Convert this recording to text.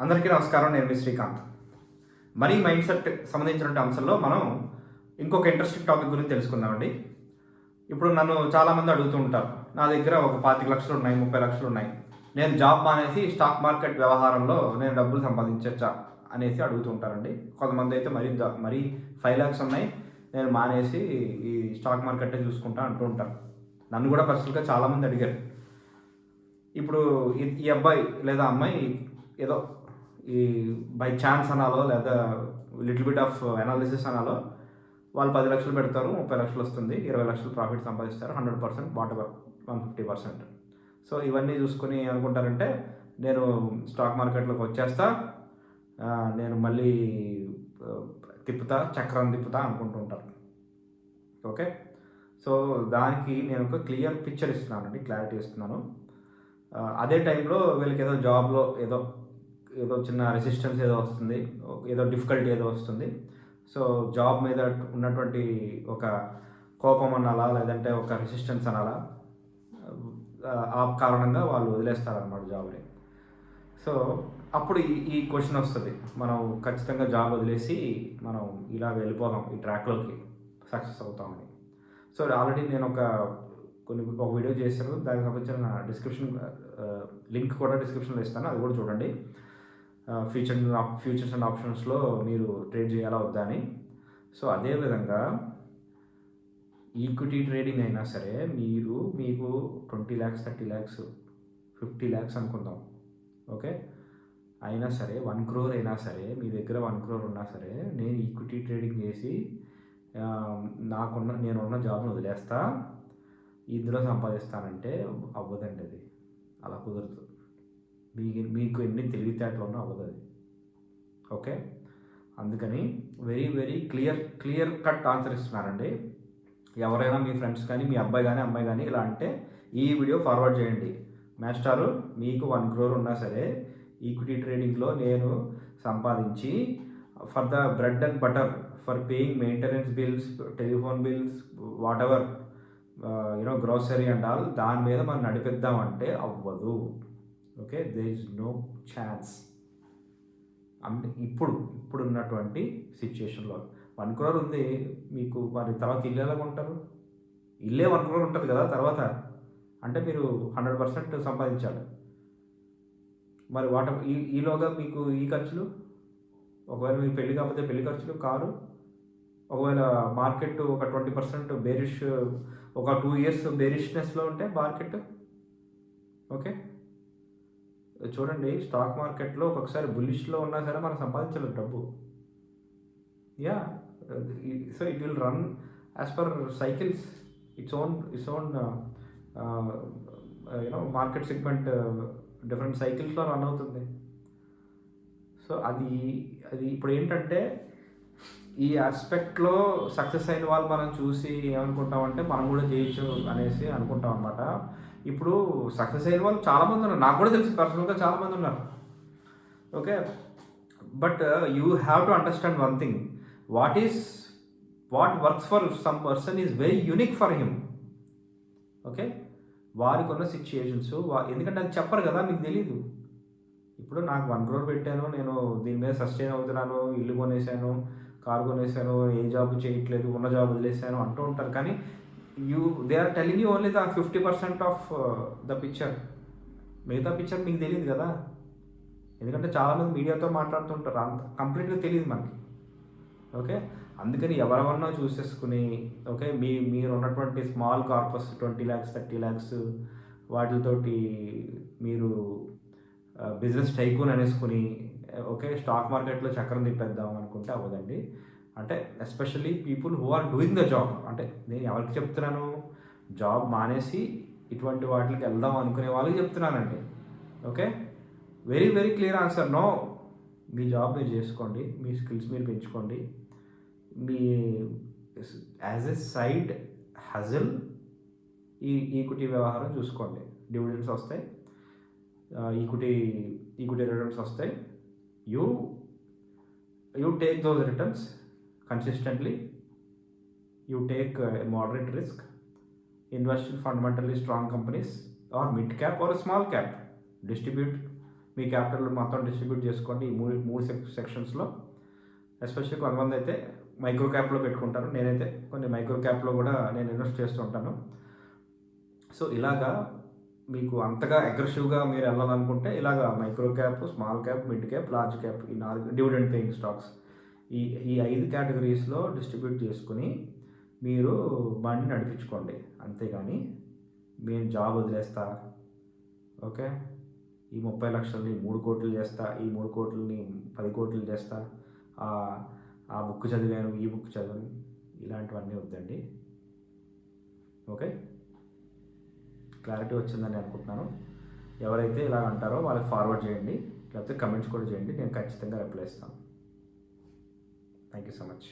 అందరికీ నమస్కారం. నేను మీ శ్రీకాంత్. మనీ మైండ్ సెట్ సంబంధించిన అంశంలో మనం ఇంకొక ఇంట్రెస్టింగ్ టాపిక్ గురించి తెలుసుకుందామండి. ఇప్పుడు నన్ను చాలామంది అడుగుతూ ఉంటారు, నా దగ్గర ఒక 25 లక్షలు ఉన్నాయి, 30 లక్షలు ఉన్నాయి, నేను జాబ్ మానేసి స్టాక్ మార్కెట్ వ్యవహారంలో నేను డబ్బులు సంపాదించచ్చా అనేసి అడుగుతూ ఉంటారండి. కొంతమంది అయితే మరీ 5 lakhs ఉన్నాయి, నేను మానేసి ఈ స్టాక్ మార్కెటే చూసుకుంటా అంటూ ఉంటారు. నన్ను కూడా పర్సనల్గా చాలామంది అడిగారు. ఇప్పుడు ఈ అబ్బాయి లేదా అమ్మాయి ఏదో ఈ బై ఛాన్స్ అనాలో లేదా లిటిల్ బిట్ ఆఫ్ అనాలిసిస్ అనాలో వాళ్ళు 10 లక్షలు పెడతారు, 30 లక్షలు వస్తుంది, 20 లక్షలు ప్రాఫిట్ సంపాదిస్తారు, 100% వాట్ ఎవర్ 150%. సో ఇవన్నీ చూసుకొని అనుకుంటారంటే నేను స్టాక్ మార్కెట్లోకి వచ్చేస్తా, నేను మళ్ళీ చక్రం తిప్పుతా అనుకుంటుంటారు. ఓకే, సో దానికి నేను ఒక క్లియర్ పిక్చర్ ఇస్తున్నానండి, క్లారిటీ ఇస్తున్నాను. అదే టైంలో వీళ్ళకి ఏదో జాబ్లో ఏదో చిన్న రెసిస్టెన్స్ ఏదో వస్తుంది, ఏదో డిఫికల్టీ ఏదో వస్తుంది. సో జాబ్ మీద ఉన్నటువంటి ఒక కోపం అనాలా, లేదంటే ఒక రెసిస్టెన్స్ అనాలా, ఆ కారణంగా వాళ్ళు వదిలేస్తారన్నమాట జాబ్ని. సో అప్పుడు ఈ క్వశ్చన్ వస్తుంది, మనం ఖచ్చితంగా జాబ్ వదిలేసి మనం ఇలా వెళ్ళిపోదాం, ఈ ట్రాక్లోకి సక్సెస్ అవుతామని. సో ఆల్రెడీ నేను ఒక వీడియో చేశాను, దానికి సంబంధించిన డిస్క్రిప్షన్ లింక్ కూడా డిస్క్రిప్షన్లో ఇస్తాను, అది కూడా చూడండి. ఫ్యూచర్స్ అండ్ ఆప్షన్స్లో మీరు ట్రేడ్ చేయాలా వద్దా అని. సో అదేవిధంగా ఈక్విటీ ట్రేడింగ్ అయినా సరే మీకు 20 lakhs, 30 lakhs, 50 lakhs అనుకుందాం, ఓకే, అయినా సరే 1 crore అయినా సరే, మీ దగ్గర 1 crore ఉన్నా సరే, నేను ఈక్విటీ ట్రేడింగ్ చేసి నేనున్న జాబ్ను వదిలేస్తా, ఇందులో సంపాదిస్తానంటే అవ్వదండి, అది అలా కుదరదు. మీకు ఎన్ని తెలివితేటలు ఉన్నా అవ్వదు అది. ఓకే, అందుకని very very clear cut answer ఇస్తున్నానండి. ఎవరైనా మీ ఫ్రెండ్స్ కానీ, మీ అబ్బాయి కానీ, అమ్మాయి కానీ ఇలా అంటే ఈ వీడియో ఫార్వర్డ్ చేయండి. మాస్టారు, మీకు 1 crore ఉన్నా సరే ఈక్విటీ ట్రేడింగ్లో నేను సంపాదించి for the bread and butter, for paying maintenance bills, telephone bills, whatever grocery and all, దాని మీద మనం నడిపిద్దామంటే అవ్వదు. Okay, there is no chance. అంటే ఇప్పుడు ఉన్నటువంటి సిచ్యుయేషన్లో 1 crore ఉంది మీకు, మరి తర్వాత ఇల్లు ఎలా కొంటారు? ఇల్లే 1 crore ఉంటుంది కదా తర్వాత, అంటే మీరు 100% సంపాదించాలి. మరి ఈలోగా మీకు ఈ ఖర్చులు, ఒకవేళ మీకు పెళ్లి కాకపోతే పెళ్లి ఖర్చులు, కారు, ఒకవేళ మార్కెట్ ఒక 20% బేరిష్, ఒక 2 years బేరిష్నెస్లో ఉంటే మార్కెట్, ఓకే, చూడండి స్టాక్ మార్కెట్లో ఒక్కొక్కసారి బుల్లిష్లో ఉన్నా సరే మనం సంపాదించలేదు డబ్బు. So it will run as per cycles, it's own market segment different సైకిల్స్లో రన్ అవుతుంది. సో అది ఇప్పుడు ఏంటంటే ఈ ఆస్పెక్ట్లో సక్సెస్ అయిన వాళ్ళు మనం చూసి ఏమనుకుంటామంటే మనం కూడా చేయొచ్చు అనేసి అనుకుంటాం అన్నమాట. ఇప్పుడు సక్సెస్ అయిన వాళ్ళు చాలామంది ఉన్నారు, నాకు కూడా తెలిసి పర్సనల్గా చాలామంది ఉన్నారు. Okay, but you have to understand one thing, what works for some person is very unique for him. Okay, వారికి ఉన్న సిచ్యుయేషన్స్, ఎందుకంటే అది చెప్పరు కదా, మీకు తెలీదు. ఇప్పుడు నాకు 1 crore పెట్టాను, నేను దీని మీద సస్టైన్ అవుతున్నాను, ఇల్లు కొనేసాను, కారు కొనేసాను, ఏ జాబ్ చేయట్లేదు, ఉన్న జాబ్ వదిలేసాను అంటూ ఉంటారు. కానీ they are telling you only the 50% of the picture. మిగతా పిక్చర్ మీకు తెలియదు కదా, ఎందుకంటే చాలామంది మీడియాతో మాట్లాడుతుంటారు, అంత కంప్లీట్గా తెలియదు మనకి. ఓకే, అందుకని ఎవరెవరినో చూసేసుకుని, ఓకే, మీరు ఉన్నటువంటి స్మాల్ కార్పస్ 20 lakhs, 30 lakhs వాటితోటి మీరు బిజినెస్ టైకూన్ అనేసుకుని, ఓకే, స్టాక్ మార్కెట్లో చక్రం తిప్పేద్దాం అనుకుంటే అవ్వదండి. అంటే especially people who are doing the job, అంటే నేను ఎవరికి చెప్తున్నాను, జాబ్ మానేసి ఇటువంటి వాటికి వెళ్దాం అనుకునే వాళ్ళకి చెప్తున్నానండి. Okay, very very clear answer, no. మీ జాబ్ మీరు చేసుకోండి, మీ స్కిల్స్ మీరు పెంచుకోండి, మీ యాజ్ ఎ సైడ్ హజిల్ ఈ ఈక్విటీ వ్యవహారం చూసుకోండి. డివిడెండ్స్ వస్తాయి, ఈక్విటీ రిటర్న్స్ వస్తాయి. You take those returns consistently, you take a moderate risk, invest in fundamentally strong companies or mid cap or a small cap, distribute me capital మొత్తం distribute చేసుకోండి ఈ మూడు సెక్షన్స్లో. Especially కొంతమంది అయితే మైక్రో క్యాప్లో పెట్టుకుంటారు. నేనైతే కొన్ని మైక్రో క్యాప్లో కూడా నేను ఇన్వెస్ట్ చేస్తూ ఉంటాను. సో ఇలాగా మీకు అంతగా అగ్రెసివ్గా మీరు వెళ్ళాలనుకుంటే ఇలాగా micro cap, small cap, mid cap, large cap, ఈ 4 డివిడెండ్ పేయింగ్ స్టాక్స్, ఈ 5 కేటగిరీస్లో డిస్ట్రిబ్యూట్ చేసుకుని మీరు బండి నడిపించుకోండి. అంతేగాని నేను జాబ్ వదిలేస్తా, ఓకే, ఈ 30 లక్షలని 3 కోట్లు చేస్తా, ఈ 3 కోట్లని 10 కోట్లు చేస్తా, ఆ బుక్ చదివాను, ఈ బుక్ చదివాను, ఇలాంటివన్నీ వద్దండి. ఓకే, క్లారిటీ వచ్చిందని అనుకుంటున్నాను. ఎవరైతే ఇలా అంటారో వాళ్ళకి ఫార్వర్డ్ చేయండి, లేకపోతే కమెంట్స్ కూడా చేయండి. నేను ఖచ్చితంగా రిప్లై ఇస్తాను. Thank you so much.